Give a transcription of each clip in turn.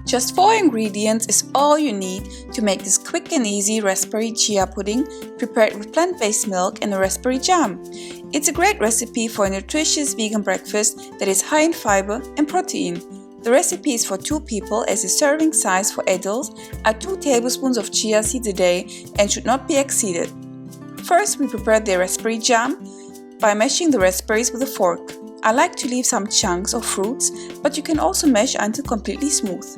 Just 4 ingredients is all you need to make this quick and easy raspberry chia pudding prepared with plant-based milk and a raspberry jam. It's a great recipe for a nutritious vegan breakfast that is high in fiber and protein. The recipe is for 2 people as the serving size for adults are 2 tablespoons of chia seeds a day and should not be exceeded. First, we prepare the raspberry jam by mashing the raspberries with a fork. I like to leave some chunks of fruits, but you can also mash until completely smooth.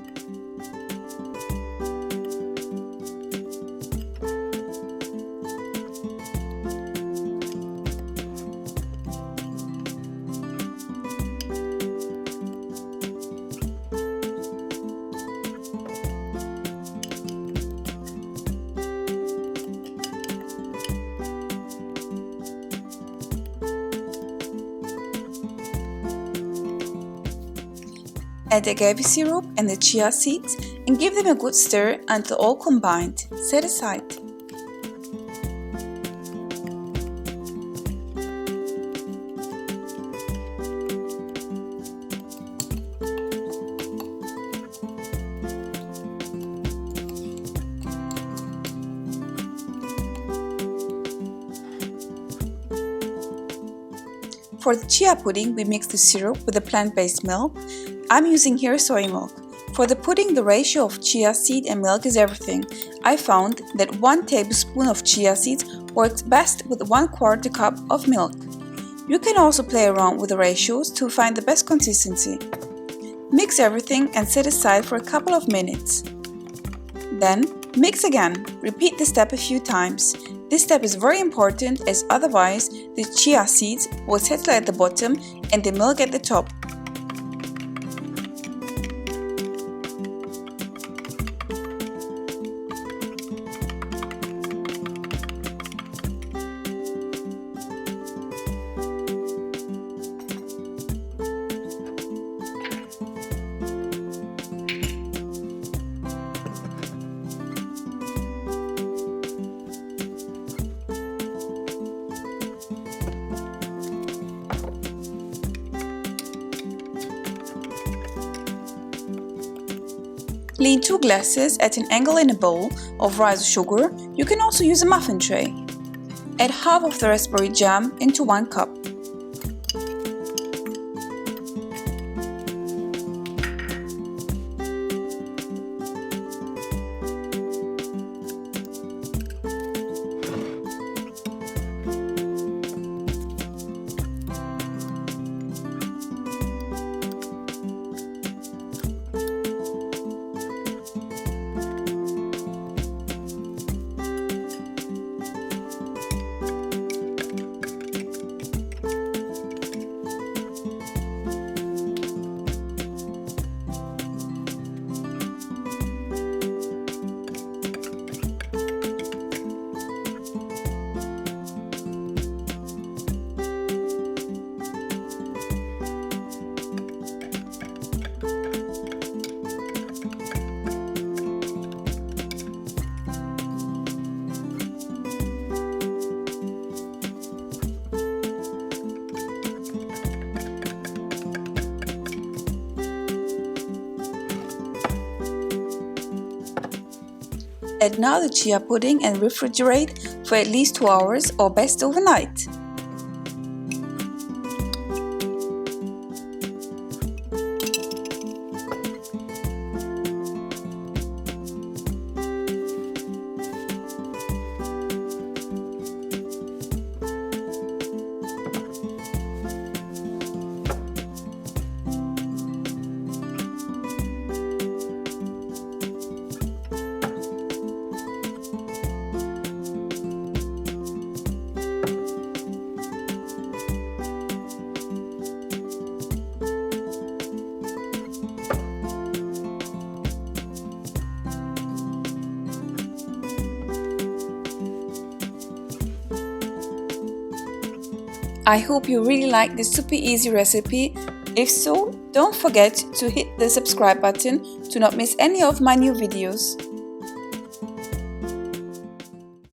Add the agave syrup and the chia seeds and give them a good stir until all combined. Set aside. For the chia pudding, we mix the syrup with the plant-based milk. I'm using here soy milk. For the pudding, the ratio of chia seed and milk is everything. I found that 1 tablespoon of chia seeds works best with 1/4 cup of milk. You can also play around with the ratios to find the best consistency. Mix everything and set aside for a couple of minutes. Then mix again. Repeat the step a few times. This step is very important as otherwise the chia seeds will settle at the bottom and the milk at the top. Lean 2 glasses at an angle in a bowl of rice sugar. You can also use a muffin tray. Add half of the raspberry jam into 1 cup. Add now the chia pudding and refrigerate for at least 2 hours or best overnight. I hope you really like this super easy recipe. If so, don't forget to hit the subscribe button to not miss any of my new videos.